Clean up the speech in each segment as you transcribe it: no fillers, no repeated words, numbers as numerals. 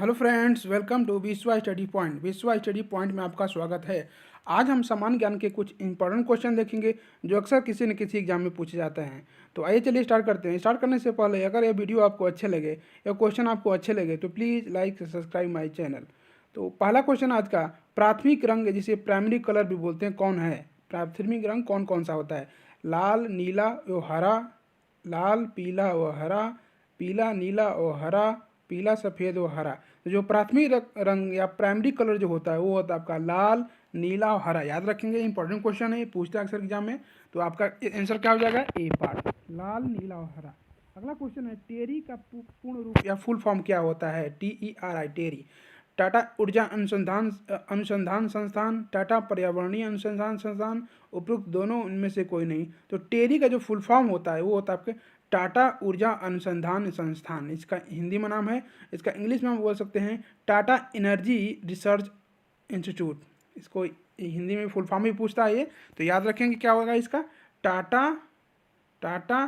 Hello friends, welcome to विश्वा study point. विश्वा study point में आपका स्वागत है। आज हम सामान्य ज्ञान के कुछ इंपॉर्टेंट क्वेश्चन देखेंगे जो अक्सर किसी न किसी एग्जाम में पूछे जाते हैं। तो आइए चलिए स्टार्ट करते हैं। स्टार्ट करने से पहले अगर ये वीडियो आपको अच्छे लगे या क्वेश्चन आपको अच्छे लगे तो please like subscribe my channel. तो पहला क्वेश्चन आज का, प्राथमिक रंग जिसे प्राइमरी कलर भी बोलते हैं कौन है? प्राथमिक रंग कौन कौन सा होता है? लाल, नीला व हरा, लाल, पीला व हरा, पीला, नीला व हरा, पीला, सफ़ेद व हरा। तो जो प्राथमिक रंग या प्राइमरी कलर जो होता है वो होता है आपका लाल, नीला और हरा। याद रखेंगे, इंपॉर्टेंट क्वेश्चन है, ये पूछते हैं अक्सर एग्जाम में। तो आपका आंसर क्या हो जाएगा? ए पार्ट, लाल, नीला और हरा। अगला क्वेश्चन है, टेरी का पूर्ण रूप या फुल फॉर्म क्या होता है? TERI, टेरी। टाटा ऊर्जा अनुसंधान अनुसंधान संस्थान, टाटा पर्यावरणीय अनुसंधान संस्थान, उपरोक्त दोनों उनमें से कोई नहीं। तो टेरी का जो फुल फॉर्म होता है वो होता है आपके टाटा ऊर्जा अनुसंधान संस्थान, इसका हिंदी में नाम है। इसका इंग्लिश में हम बोल सकते हैं टाटा एनर्जी रिसर्च इंस्टीट्यूट। इसको हिंदी में फुल फॉर्म भी पूछता है ये, तो याद रखेंगे क्या होगा इसका? टाटा टाटा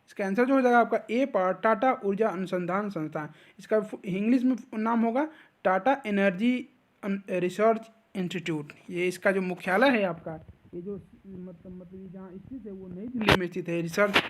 इसका आंसर जो हो जाएगा आपका ए पार्ट, टाटा ऊर्जा अनुसंधान संस्थान। इसका इंग्लिश में नाम होगा टाटा एनर्जी रिसर्च इंस्टीट्यूट। ये इसका जो मुख्यालय है आपका, ये जो मतलब जहाँ स्थित है वो नई दिल्ली में स्थित है। रिसर्च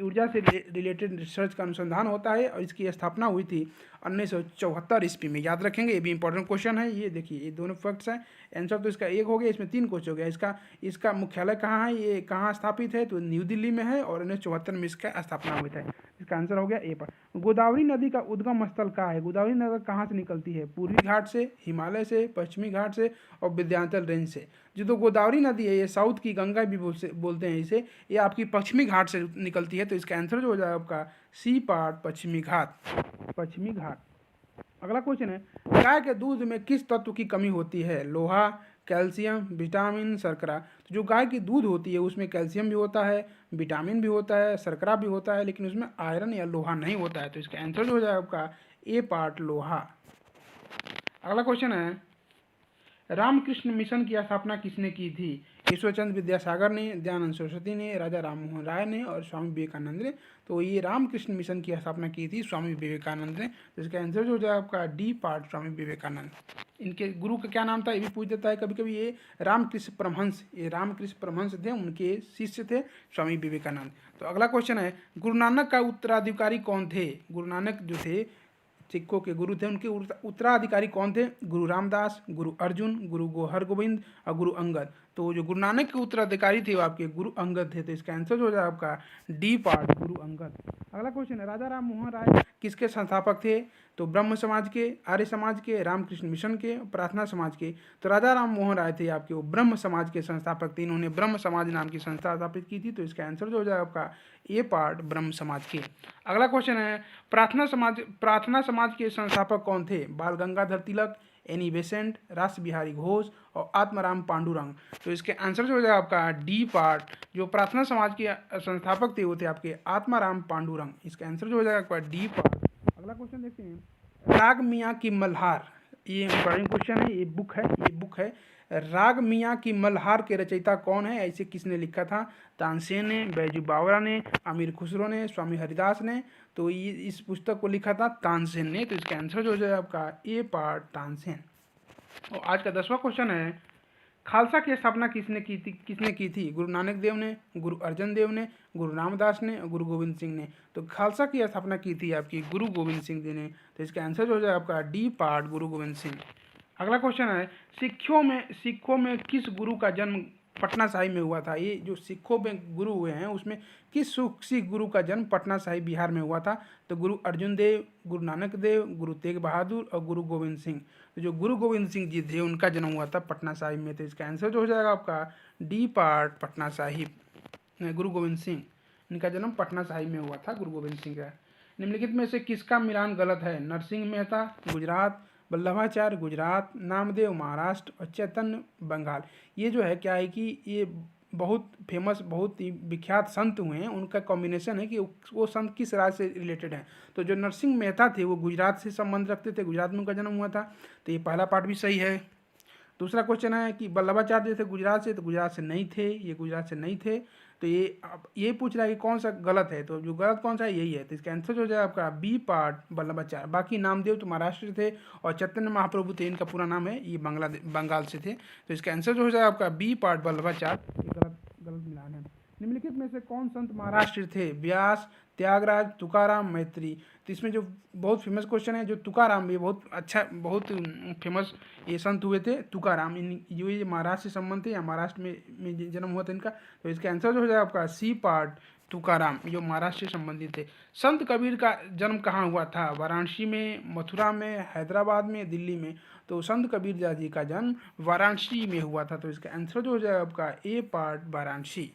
ऊर्जा से रिलेटेड रिसर्च का अनुसंधान होता है और इसकी स्थापना हुई थी 1974 ईस्वी में। याद रखेंगे, ये भी इंपॉर्टेंट क्वेश्चन है। ये देखिए, ये दोनों फैक्ट्स हैं। आंसर तो इसका एक हो गया, इसमें 3 क्वेश्चन हो गया। इसका इसका मुख्यालय कहाँ है, ये कहाँ स्थापित है? तो न्यू दिल्ली में है और 1974 में इसका स्थापना हुई था। इसका आंसर हो गया ए पर। गोदावरी नदी का उद्गम स्थल कहाँ है? गोदावरी नदी कहाँ से निकलती है? पूर्वी घाट से, हिमालय से, पश्चिमी घाट से और विंध्याचल रेंज से। जो तो गोदावरी नदी है, ये साउथ की गंगा भी बोलते हैं इसे, ये आपकी पश्चिमी घाट से निकलती है। तो इसका आंसर जो हो जाएगा आपका सी पार्ट, पश्चिमी घाट, पश्चिमी घाट। अगला क्वेश्चन है, गाय के दूध में किस तत्व की कमी होती है? लोहा, कैल्शियम, विटामिन, शर्करा। तो जो गाय की दूध होती है उसमें कैल्शियम भी होता है, विटामिन भी होता है, शर्करा भी होता है, लेकिन उसमें आयरन या लोहा नहीं होता है। तो इसका आंसर जो हो जाएगा आपका ए पार्ट, लोहा। अगला क्वेश्चन है, रामकृष्ण मिशन की स्थापना किसने की थी? ईश्वरचंद्र विद्यासागर ने, दयानंद सरस्वती ने, राजा राममोहन राय ने और स्वामी विवेकानंद ने। तो ये रामकृष्ण मिशन की स्थापना की थी स्वामी विवेकानंद ने। तो इसका आंसर जो हो जाएगा आपका डी पार्ट, स्वामी विवेकानंद। इनके गुरु का क्या नाम था ये भी पूछ देता है कभी कभी। ये रामकृष्ण परमहंस, ये रामकृष्ण परमहंस थे, उनके शिष्य थे स्वामी विवेकानंद। तो अगला क्वेश्चन है, गुरु नानक का उत्तराधिकारी कौन थे? गुरु नानक जो थे, सिखों के गुरु थे, उनके उत्तराधिकारी कौन थे? गुरु रामदास, गुरु अर्जुन, गुरु हरगोविंद और गुरु अंगद। तो जो गुरु नानक के उत्तराधिकारी थे वो आपके गुरु अंगद थे। तो इसका आंसर जो हो जाएगा आपका डी पार्ट, गुरु अंगद। अगला क्वेश्चन है, राजा राम मोहन राय किसके संस्थापक थे? तो ब्रह्म समाज के, आर्य समाज के, रामकृष्ण मिशन के, प्रार्थना समाज के। तो राजा राम मोहन राय थे आपके वो ब्रह्म समाज के संस्थापक थे। इन्होंने ब्रह्म समाज नाम की संस्था स्थापित की थी। तो इसका आंसर जो हो जाएगा आपका ए पार्ट, ब्रह्म समाज के। अगला क्वेश्चन है, प्रार्थना समाज के संस्थापक कौन थे? बाल गंगाधर तिलक, एनी बेसेंट, रास बिहारी घोष और आत्माराम पांडुरंग। तो इसके आंसर जो हो जाएगा आपका डी पार्ट, जो प्रार्थना समाज के संस्थापक थे वो थे आपके आत्माराम पांडुरंग। इसका आंसर जो हो जाएगा आपका डी पार्ट। अगला क्वेश्चन देखते हैं, राग मियाँ की मल्हार, ये इंपॉर्टेंट क्वेश्चन है। ये बुक है राग मियाँ की मल्हार के रचयिता कौन है? ऐसे किसने लिखा था? तानसेन ने, बैजू बावरा ने, अमीर खुसरो ने, स्वामी हरिदास ने। तो ये इस पुस्तक को लिखा था तानसेन ने। तो इसका आंसर जो हो जाएगा आपका ए पार्ट, तानसेन। और आज का 10वां क्वेश्चन है, खालसा की स्थापना किसने की थी? गुरु नानक देव ने, गुरु अर्जन देव ने, गुरु रामदास ने और गुरु गोविंद सिंह ने। तो खालसा की स्थापना की थी आपकी गुरु गोविंद सिंह जी ने। तो इसका आंसर जो हो जाएगा आपका डी पार्ट, गुरु गोविंद सिंह। अगला क्वेश्चन है, सिखों में किस गुरु का जन्म पटना साहिब में हुआ था? ये जो सिखों में गुरु हुए हैं उसमें किस सिख गुरु का जन्म पटना साहिब बिहार में हुआ था? तो गुरु अर्जुन देव, गुरु नानक देव, गुरु तेग बहादुर और गुरु गोविंद सिंह। तो जो गुरु गोविंद सिंह जी थे उनका जन्म हुआ था पटना साहिब में। तो इसका आंसर जो हो जाएगा आपका डी पार्ट, पटना साहिब। गुरु गोविंद सिंह, इनका जन्म पटना साहिब में हुआ था, गुरु गोविंद सिंह का। निम्नलिखित में से किसका मिलान गलत है? नरसिंह मेहता गुजरात, वल्लभाचार्य गुजरात, नामदेव महाराष्ट्र और चैतन्य बंगाल। ये जो है क्या है कि ये बहुत फेमस, बहुत ही विख्यात संत हुए हैं, उनका कॉम्बिनेशन है कि वो संत किस राज्य से रिलेटेड हैं। तो जो नरसिंह मेहता थे वो गुजरात से संबंध रखते थे, गुजरात में उनका जन्म हुआ था। तो ये पहला पार्ट भी सही है। दूसरा क्वेश्चन है कि वल्लभाचार्य जो थे गुजरात से, तो गुजरात से नहीं थे, ये गुजरात से नहीं थे। तो ये पूछ रहा है कि कौन सा गलत है, तो जो गलत कौन सा है यही है। तो इसका आंसर हो जाएगा आपका बी पार्ट वल्लभाचार्य। बाकी नामदेव तो महाराष्ट्र से थे और चैतन्य महाप्रभु थे, इनका पूरा नाम है, ये बंगाल से थे। तो इसका आंसर जो हो जाएगा आपका बी पार्ट वल्लभाचार्य। ये गलत गलत मिलान है। निम्नलिखित में से कौन संत महाराष्ट्र थे? व्यास, त्यागराज, तुकाराम, मैत्री। तो इसमें जो बहुत फेमस क्वेश्चन है, जो तुकाराम, ये बहुत अच्छा, बहुत फेमस ये संत हुए थे तुकाराम। इन ये महाराष्ट्र से संबंध थे या महाराष्ट्र में जन्म हुआ था इनका। तो इसका आंसर जो हो जाएगा आपका सी पार्ट तुकाराम, जो महाराष्ट्र से संबंधित थे। संत कबीर का जन्म कहाँ हुआ था? वाराणसी में, मथुरा में, हैदराबाद में, दिल्ली में। तो संत कबीर जी का जन्म वाराणसी में हुआ था। तो इसका आंसर जो हो जाएगा आपका ए पार्ट वाराणसी।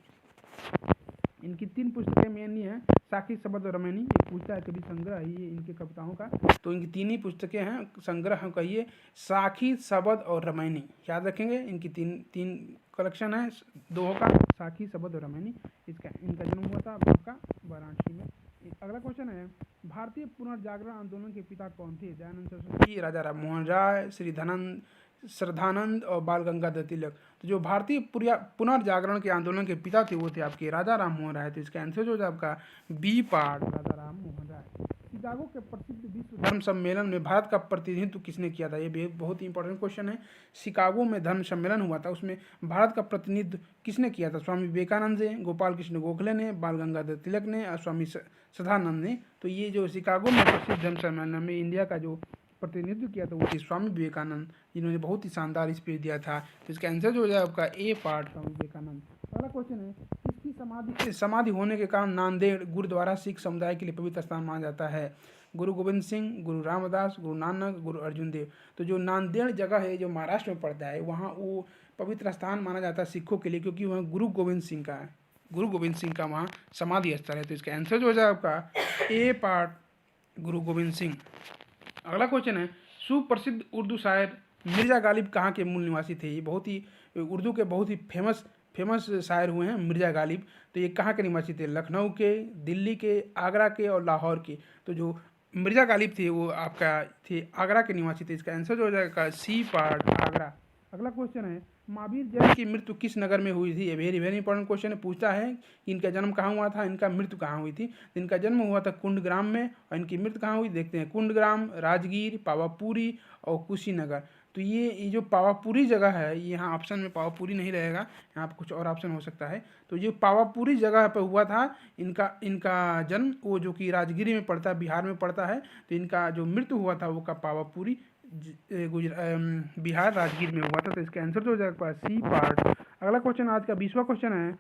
इनकी 3 पुस्तकें मेन ही हैं, साखी, शबद और रामायणी। ये पूछता है कभी संग्रह है ये इनके कविताओं का। तो इनकी 3 ही पुस्तकें हैं, संग्रह कहिए, साखी, शबद और रामायणी। याद रखेंगे, इनकी तीन कलेक्शन है, 2 का, साखी, शबद और रामायणी। इनका जन्म हुआ था आपका वाराणसी में। अगला क्वेश्चन है, भारतीय पुनर्जागरण आंदोलन के पिता कौन थे? दयानंद सरस्वती, राजा राम मोहन राय, श्रद्धानंद और बाल गंगाधर तिलक। तो जो भारतीय पुनर्जागरण के आंदोलन के पिता थे वो थे आपके राजा राम मोहन राय। तो इसका आंसर जो है आपका बी पार्ट राजा राम मोहन राय। शिकागो के प्रसिद्ध विश्व धर्म सम्मेलन में भारत का प्रतिनिधित्व किसने किया था? ये भी बहुत ही इंपॉर्टेंट क्वेश्चन है। शिकागो में धर्म सम्मेलन हुआ था, उसमें भारत का प्रतिनिधित्व किसने किया था? स्वामी विवेकानंद ने, गोपाल कृष्ण गोखले ने, बाल गंगाधर तिलक ने और स्वामी सदानंद ने। तो ये जो शिकागो में प्रसिद्ध धर्म सम्मेलन में इंडिया का जो प्रतिनिधित्व किया था वो थे स्वामी विवेकानंद, जिन्होंने बहुत ही शानदार स्पीच दिया था। तो इसका आंसर जो हो जाए आपका ए पार्ट स्वामी विवेकानंद। अगला क्वेश्चन है, किसकी समाधि होने के कारण नांदेड़ गुरुद्वारा सिख समुदाय के लिए पवित्र स्थान माना जाता है? गुरु गोविंद सिंह, गुरु रामदास, गुरु नानक, गुरु अर्जुन देव। तो जो नांदेड़ जगह है जो महाराष्ट्र में पड़ता है, वहाँ वो पवित्र स्थान माना जाता है सिखों के लिए, क्योंकि वहाँ गुरु गोविंद सिंह का वहाँ समाधि स्थल है। तो इसका आंसर जो हो जाए आपका ए पार्ट गुरु गोविंद सिंह। अगला क्वेश्चन है, सुप्रसिद्ध उर्दू शायर मिर्ज़ा गालिब कहाँ के मूल निवासी थे? ये बहुत ही उर्दू के बहुत ही फेमस शायर हुए हैं मिर्ज़ा गालिब। तो ये कहाँ के निवासी थे? लखनऊ के, दिल्ली के, आगरा के और लाहौर के। तो जो मिर्ज़ा गालिब थे वो आपका थे आगरा के निवासी थे। इसका आंसर जो हो जाएगा सी पार्ट आगरा। अगला क्वेश्चन है, महावीर जैन की मृत्यु किस नगर में हुई थी? ये वेरी वेरी इंपॉर्टेंट क्वेश्चन है। पूछता है कि इनका जन्म कहाँ हुआ था, इनका मृत्यु कहाँ हुई थी। इनका जन्म हुआ था कुंडग्राम में और इनकी मृत्यु कहाँ हुई देखते हैं। कुंडग्राम, राजगीर, पावापुरी और कुशीनगर। तो ये जो पावापुरी जगह है, यहाँ ऑप्शन में पावापुरी नहीं रहेगा, यहाँ पर कुछ और ऑप्शन हो सकता है। तो जो पावापुरी जगह पर हुआ था इनका जन्म, वो जो कि राजगीर में पड़ता है, बिहार में पड़ता है। तो इनका जो मृत्यु हुआ था वो का पावापुरी बिहार राजगीर में हुआ था। तो इसका आंसर जो हो जाएगा सी पार्ट। अगला क्वेश्चन आज का 20वां क्वेश्चन है,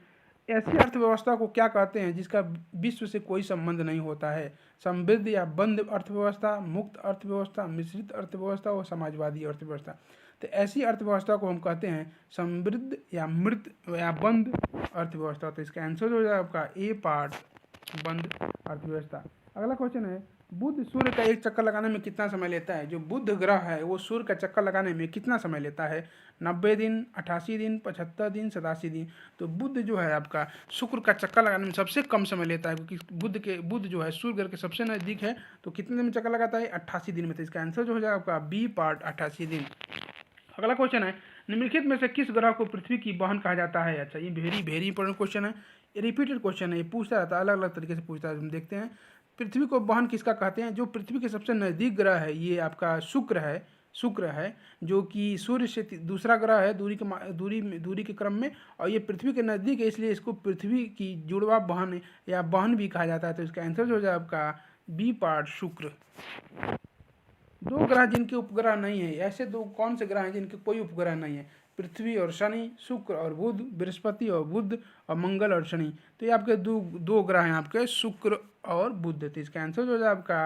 ऐसी अर्थव्यवस्था को क्या कहते हैं जिसका विश्व से कोई संबंध नहीं होता है? समृद्ध या बंद अर्थव्यवस्था, मुक्त अर्थव्यवस्था, मिश्रित अर्थव्यवस्था और समाजवादी अर्थव्यवस्था। तो ऐसी अर्थव्यवस्था को हम कहते हैं समृद्ध या मृत या बंद अर्थव्यवस्था। तो इसका आंसर हो जाएगा आपका ए पार्ट बंद अर्थव्यवस्था। अगला क्वेश्चन है, बुध सूर्य का एक चक्कर लगाने में कितना समय लेता है? जो बुध ग्रह है वो सूर्य का चक्कर लगाने में कितना समय लेता है? 90 दिन, 88 दिन, 75 दिन, 87 दिन। तो बुध जो है आपका शुक्र का चक्कर लगाने में सबसे कम समय लेता है, क्योंकि बुध जो है सूर्य ग्रह के सबसे नज़दीक है। तो कितने दिन में चक्कर लगाता है? 88 दिन में। तो इसका आंसर जो हो जाएगा आपका बी पार्ट 88 दिन। अगला क्वेश्चन है, निम्नलिखित में से किस ग्रह को पृथ्वी की बहन कहा जाता है? अच्छा, ये वेरी इंपॉर्टेंट क्वेश्चन है, रिपीटेड क्वेश्चन है, ये पूछता रहता है, अलग अलग तरीके से पूछता है। हम देखते हैं पृथ्वी को बहन किसका कहते हैं। जो पृथ्वी के सबसे नज़दीक ग्रह है ये आपका शुक्र है, जो कि सूर्य से दूसरा ग्रह है दूरी के क्रम में, और ये पृथ्वी के नज़दीक है, इसलिए इसको पृथ्वी की जुड़वा बहन या बहन भी कहा जाता है। तो इसका आंसर हो जाए आपका बी पार्ट शुक्र। 2 ग्रह जिनके उपग्रह नहीं है, ऐसे 2 कौन से ग्रह हैं जिनके कोई उपग्रह नहीं है? पृथ्वी और शनि, शुक्र और बुध, बृहस्पति और बुध और मंगल और शनि। तो ये आपके दो ग्रह हैं आपके शुक्र और बुध। तो इसका आंसर जो है आपका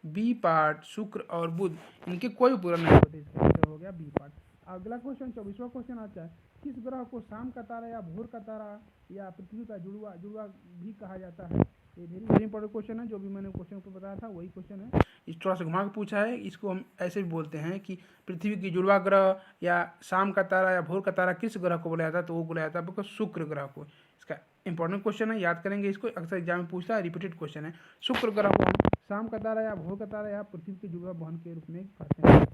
बी पार्ट शुक्र और बुध, इनके कोई उपग्रह नहीं होते। इसका आंसर हो गया बी पार्ट। अगला क्वेश्चन 24वां क्वेश्चन आता है, किस ग्रह को शाम का तारा या भोर का तारा या पृथ्वी का जुड़वा भी कहा जाता है? ये वेरी इंपॉर्टेंट क्वेश्चन है, जो भी मैंने क्वेश्चन को बताया था वही क्वेश्चन है। इस थोड़ा सा घुमा के पूछा है, इसको हम ऐसे भी बोलते हैं कि पृथ्वी की जुड़वा ग्रह या शाम का तारा या भोर का तारा किस ग्रह को बोला जाता है? तो वो बोला जाता है आपको शुक्र ग्रह को। इसका इंपॉर्टेंट क्वेश्चन है, याद करेंगे इसको, अक्सर एग्जाम में पूछता है, रिपीटेड क्वेश्चन है। शुक्र ग्रह को हम शाम का तारा या भोर का तारा या पृथ्वी की जुड़वा बहन के रूप में कहते हैं।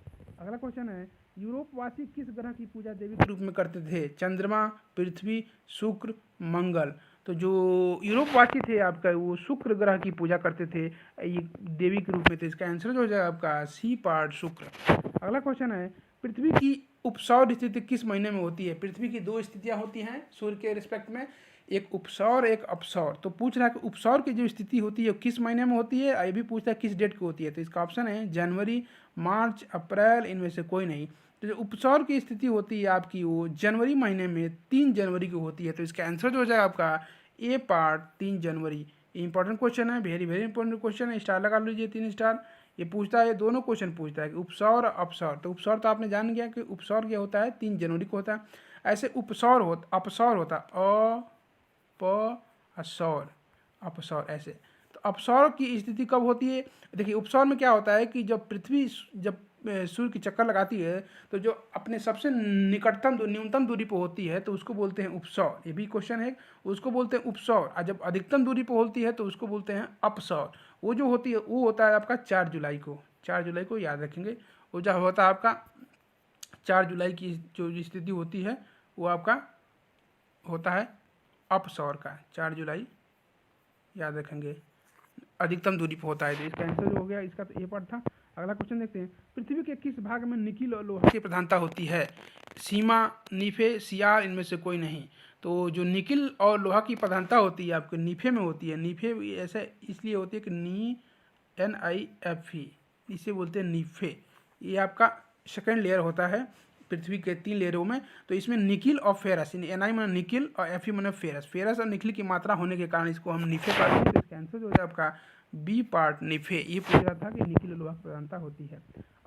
अगला क्वेश्चन है, यूरोपवासी किस ग्रह की पूजा देवी के रूप में करते थे? चंद्रमा, पृथ्वी, शुक्र, मंगल। तो जो यूरोपवासी थे आपका, वो शुक्र ग्रह की पूजा करते थे ये देवी के रूप में। तो इसका आंसर जो हो जाएगा आपका सी पार्ट शुक्र। अगला क्वेश्चन है, पृथ्वी की उपसौर स्थिति किस महीने में होती है? पृथ्वी की दो स्थितियां होती हैं सूर्य के रिस्पेक्ट में, एक उपसौर एक अपसौर। तो पूछ रहा है कि उपसौर की जो स्थिति होती है वो किस महीने में होती है, ये भी पूछता है किस डेट को होती है। तो इसका ऑप्शन है जनवरी, मार्च, अप्रैल, इनमें से कोई नहीं। तो जो उपसौर की स्थिति होती है आपकी वो जनवरी महीने में 3 जनवरी को होती है। तो इसका आंसर जो हो जाएगा आपका ए पार्ट 3 जनवरी। इंपॉर्टेंट क्वेश्चन है, वेरी वेरी इंपॉर्टेंट क्वेश्चन है, स्टार लगा लीजिए 3 स्टार। ये पूछता है, दोनों क्वेश्चन पूछता है कि उपसौर और अपसौर। तो उपसौर तो आपने जान गया कि उपसौर क्या होता है, 3 जनवरी को होता है। ऐसे उपसौर होता, अपसौर होता प असौर, अपसौर ऐसे। तो अपसौर की स्थिति कब होती है? देखिए उपसौर में क्या होता है कि जब पृथ्वी जब सूर्य की चक्कर लगाती है तो जो अपने सबसे निकटतम न्यूनतम दूरी पर होती है तो उसको बोलते हैं उपसौर। ये भी क्वेश्चन है, उसको बोलते हैं उपसौर। और जब अधिकतम दूरी पर होती है तो उसको बोलते हैं अपसौर। वो जो होती है वो होता है आपका 4 जुलाई को। 4 जुलाई को याद रखेंगे। वो जो होता है आपका 4 जुलाई की जो स्थिति होती है वो आपका होता है अपसौर का। 4 जुलाई याद रखेंगे, अधिकतम दूरी पर होता है। तो इसका आंसर जो हो गया इसका तो ए पार्ट था। अगला क्वेश्चन देखते हैं, पृथ्वी के किस भाग में निकिल और लोहा की प्रधानता होती है? सीमा, नीफे, सियार, इनमें से कोई नहीं। तो जो निकिल और लोहा की प्रधानता होती है आपके नीफे में होती है। नीफे ऐसे इसलिए होती है कि NIFE, इसे बोलते हैं नीफे। ये आपका सेकेंड लेयर होता है पृथ्वी के 3 लेयरों में। तो इसमें निकिल और फेरस, NI माना निकिल और FE माना फेरस। फेरस और निकिल की मात्रा होने के कारण इसको हम नीफे कहते हैं। तो इसका आंसर जो है आपका बी पार्ट नीफे। ये पूछ रहा था कि निकिल और लोहा की प्रधानता होती है।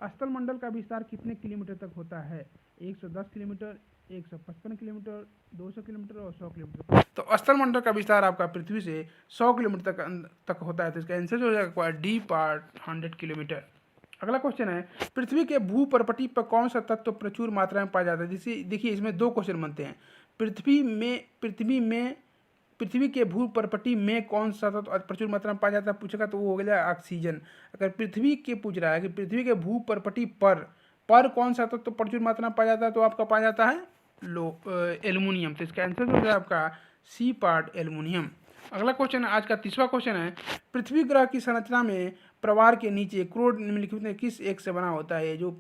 स्थल मंडल का विस्तार कितने किलोमीटर तक होता है? 110 किलोमीटर, 155 किलोमीटर, 200 किलोमीटर और 100 किलोमीटर। तो स्थल मंडल का विस्तार आपका पृथ्वी से 100 किलोमीटर तक होता है। तो इसका आंसर जो हो जाएगा डी पार्ट 100 किलोमीटर। अगला क्वेश्चन है, पृथ्वी के भूपर्पटी पर कौन सा तत्व प्रचुर मात्रा में पाया जाता है? जैसे देखिए इसमें 2 क्वेश्चन बनते हैं। पृथ्वी के भूपर्पटी में कौन सा तत्व प्रचुर मात्रा में पाया जाता है पूछेगा तो वो हो गया ऑक्सीजन। अगर पृथ्वी के पूछ रहा है कि पृथ्वी के भूपर्पटी पर कौन सा तत्व प्रचुर मात्रा में पाया जाता है तो आपका पाया जाता है एल्युमिनियम। तो इसका आंसर जो है आपका सी पार्ट एल्युमिनियम। अगला क्वेश्चन है, आज का 30वां क्वेश्चन है, पृथ्वी ग्रह की संरचना में प्रवार के नीचे क्रोड निम्नलिखित में किस एक से बना होता है? जो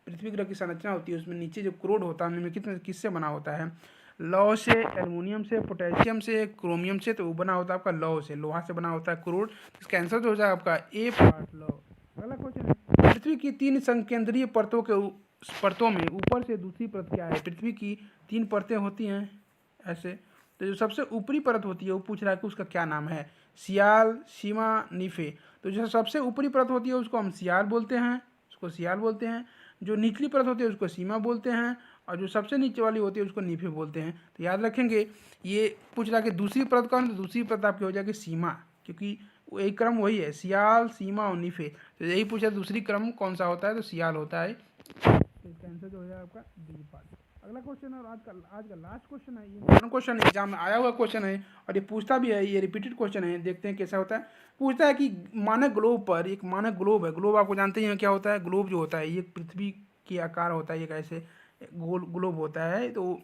पृथ्वी ग्रह की संरचना होती है उसमें नीचे जो क्रोड होता है निम्नलिखित में किससे बना होता है? लौह से, एल्युमिनियम से, पोटेशियम से, क्रोमियम से। तो वो बना होता है आपका लौह से, लोहा से बना होता है क्रोड। इसका आंसर जो हो जाएगा आपका ए पार्ट लौह। अगला क्वेश्चन है, पृथ्वी की 3 संकेंद्रीय परतों में ऊपर से दूसरी परत क्या है? पृथ्वी की 3 परतें होती हैं ऐसे। तो जो सबसे ऊपरी परत होती है वो पूछ रहा है कि उसका क्या नाम है? सियाल, सीमा, नीफे। तो जो सबसे ऊपरी परत होती है उसको हम सियाल बोलते हैं, उसको सियाल बोलते हैं। जो निचली परत होती है उसको सीमा बोलते हैं, और जो सबसे नीचे वाली होती है उसको नीफे बोलते हैं। तो याद रखेंगे, ये पूछ रहा है कि दूसरी परत कौन? तो दूसरी परत आपकी हो जाएगी सीमा, क्योंकि एक क्रम वही है, सियाल, सीमा और नीफे। तो यही पूछा दूसरी क्रम कौन सा होता है, तो सियाल होता है। तो इसका आंसर जो हो जाएगा आपका डी पार्ट। अगला क्वेश्चन और आज का लास्ट क्वेश्चन है, ये इंपॉर्टेंट क्वेश्चन एग्जाम में आया हुआ क्वेश्चन है और ये पूछता भी है, ये रिपीटेड क्वेश्चन है। देखते हैं कैसा होता है। पूछता है कि मानक ग्लोब पर, एक मानक ग्लोब है, ग्लोब आपको जानते ही हैं क्या होता है? ग्लोब जो होता है ये पृथ्वी के आकार होता है, एक ऐसे गोल ग्लोब होता है। तो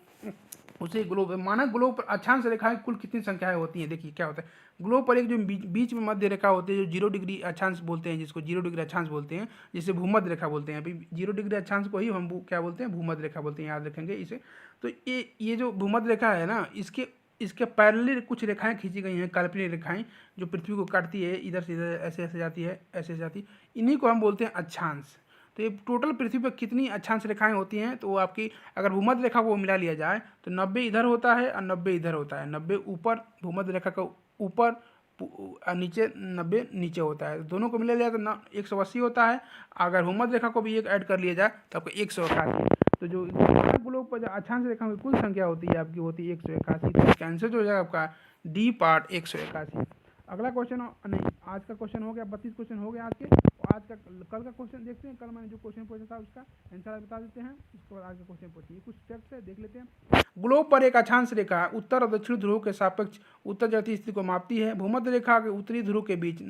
उसे ग्लोब, मानक ग्लोब पर अक्षांश रेखाएं कुल कितनी संख्याएं होती हैं? देखिए क्या होता है, ग्लोब पर एक जो बीच में मध्य रेखा होती है जो 0 डिग्री अक्षांश बोलते हैं, जिसको 0 डिग्री अक्षांश बोलते हैं, जिसे भूमध्य रेखा बोलते हैं। अभी 0 डिग्री अक्षांश को ही हम क्या बोलते हैं? भूमध्य रेखा बोलते हैं, याद रखेंगे इसे। तो ये जो भूमध्य रेखा है ना, इसके पैरेलल कुछ रेखाएं खींची गई हैं, काल्पनिक रेखाएं, जो पृथ्वी को काटती है, इधर से इधर ऐसे ऐसे जाती है, ऐसे जाती, इन्हीं को हम बोलते हैं अक्षांश। तो ये टोटल पृथ्वी पर कितनी अक्षांश रेखाएं होती हैं? तो वो आपकी अगर भूमध्य रेखा को मिला लिया जाए तो 90 इधर होता है और 90 इधर होता है। 90 ऊपर भूमध्य रेखा का ऊपर और नीचे 90 नीचे होता है। दोनों को मिला लिया तो 180 होता है। अगर भूमध्य रेखा को भी एक ऐड कर लिया जाए तो आपको 181। तो जो ग्लोब पर जो अक्षांश रेखा की कुल संख्या होती है आपकी होती है 181। तो इसका आंसर जो हो जाएगा आपका डी पार्ट 181। अगला क्वेश्चन नहीं, आज का क्वेश्चन हो गया, 32 क्वेश्चन हो गया आज के। और आज का कल का क्वेश्चन देखते हैं। कल मैंने जो क्वेश्चन पूछा था उसका आंसर बता देते हैं, उसके बाद आज का क्वेश्चन पूछिए। कुछ स्टेप्स है, देख लेते हैं। ग्लोब पर एक अक्षांश रेखा उत्तर और दक्षिण ध्रुव के सापेक्ष उत्तर जड़ती स्थिति को मापती है। भूमध्य रेखा के उत्तरी ध्रुव के बीच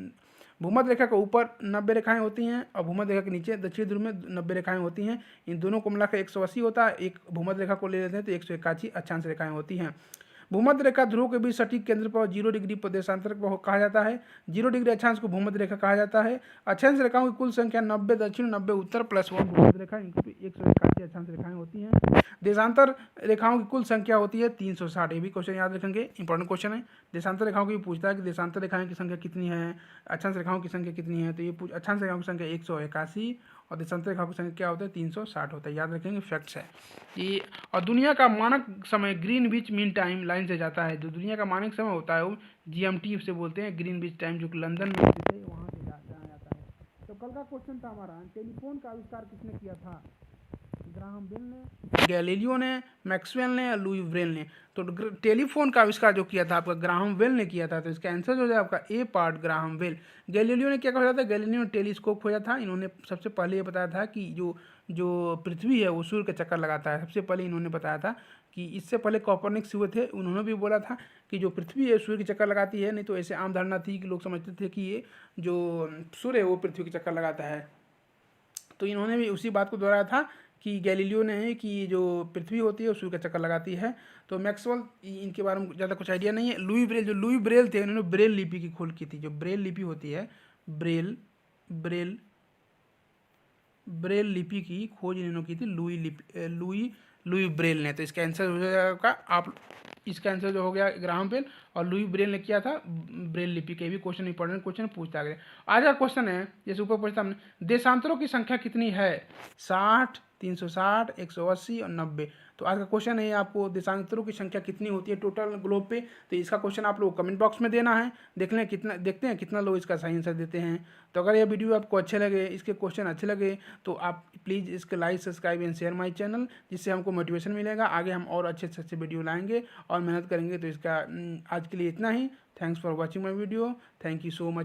भूमध्य रेखा के ऊपर 90 रेखाएं होती हैं और भूमध्य रेखा के नीचे दक्षिण ध्रुव में 90 रेखाएं होती हैं। इन दोनों को मिलाकर 180 होता है। एक भूमध्य रेखा को ले लेते हैं तो 181 अक्षांश रेखाएं होती हैं। भूमध्य रेखा ध्रुव के बीच सटीक केंद्र पर 0 डिग्री पर देशांतर को कहा जाता है। 0 डिग्री अक्षांश को भूमध्य रेखा कहा जाता है। अक्षांश रेखाओं की कुल संख्या 90 दक्षिण 90 उत्तर प्लस 1 भूमध्य रेखा, इनकी 181 अक्षांश रेखाएं होती हैं। देशांतर रेखाओं की कुल संख्या होती है 360। ये भी क्वेश्चन याद रखेंगे, इंपॉर्टेंट क्वेश्चन है। देशांतर रेखाओं की पूछता है कि देशांतर रेखाओं की संख्या कितनी है, अक्षांश रेखाओं की संख्या कितनी है, तो ये अक्षांश रेखाओं की संख्या 181 और देशांतर रेखाओं की संख्या क्या होता है 360 होता है। याद रखेंगे, फैक्ट्स है ये। और दुनिया का मानक समय ग्रीनविच मीन टाइम लाइन से जाता है। जो दुनिया का मानक समय होता है वो GMT से बोलते हैं, ग्रीनविच टाइम, जो कि लंदन में स्थित है, वहाँ से जाना जाता है। तो कल का क्वेश्चन था हमारा, टेलीफोन का आविष्कार किसने किया था? ग्राहम बेल ने, गैलीलियो ने, मैक्सवेल ने या लुई ब्रेल ने। तो टेलीफोन का आविष्कार जो किया था आपका ग्राहम बेल ने किया था। तो इसका आंसर जो है आपका ए पार्ट ग्राहम बेल। गैलीलियो ने क्या खोजा था? गैलीलियो ने टेलीस्कोप खोजा था। इन्होंने सबसे पहले ये बताया था कि जो पृथ्वी है वो सूर्य के चक्कर लगाता है। सबसे पहले इन्होंने बताया था कि इससे पहले कॉपरनिकस हुए थे, उन्होंने भी बोला था कि जो पृथ्वी है सूर्य के चक्कर लगाती है। नहीं तो ऐसे आम धारणा थी कि लोग समझते थे कि ये जो सूर्य है वो पृथ्वी के चक्कर लगाता है। तो इन्होंने भी उसी बात को दोहराया था कि गैलीलियो ने कि जो पृथ्वी होती है वो सूर्य का चक्कर लगाती है। तो मैक्सवेल, इनके बारे में ज़्यादा कुछ आइडिया नहीं है। लुई ब्रेल थे, उन्होंने ब्रेल लिपि की खोज की थी। जो ब्रेल लिपि होती है, ब्रेल लिपि की खोज इन्होंने की थी लुई ब्रेल ने। तो इसका आंसर हो जाएगा आप, इसका आंसर जो हो गया ग्राहम बेल, और लुई ब्रेल ने किया था ब्रेल लिपि के। भी क्वेश्चन इंपॉर्टेंट क्वेश्चन पूछता गया। आज का क्वेश्चन है, जैसे ऊपर पूछता हमने, देशांतरों की संख्या कितनी है? 60, 360, 180 और 90। तो आज का क्वेश्चन है आपको, देशांतरों की संख्या कितनी होती है टोटल ग्लोब पे। तो इसका क्वेश्चन आप लोग कमेंट बॉक्स में देना है। देखते हैं कितना लोग इसका सही आंसर देते हैं। तो अगर यह वीडियो आपको अच्छे लगे, इसके क्वेश्चन अच्छे लगे, तो आप प्लीज़ इसके like, subscribe and share my channel, जिससे हमको मोटिवेशन मिलेगा। आगे हम और अच्छे से अच्छे वीडियो लाएंगे और मेहनत करेंगे। तो इसका आज के लिए इतना ही। Thanks for watching my video. Thank you so much.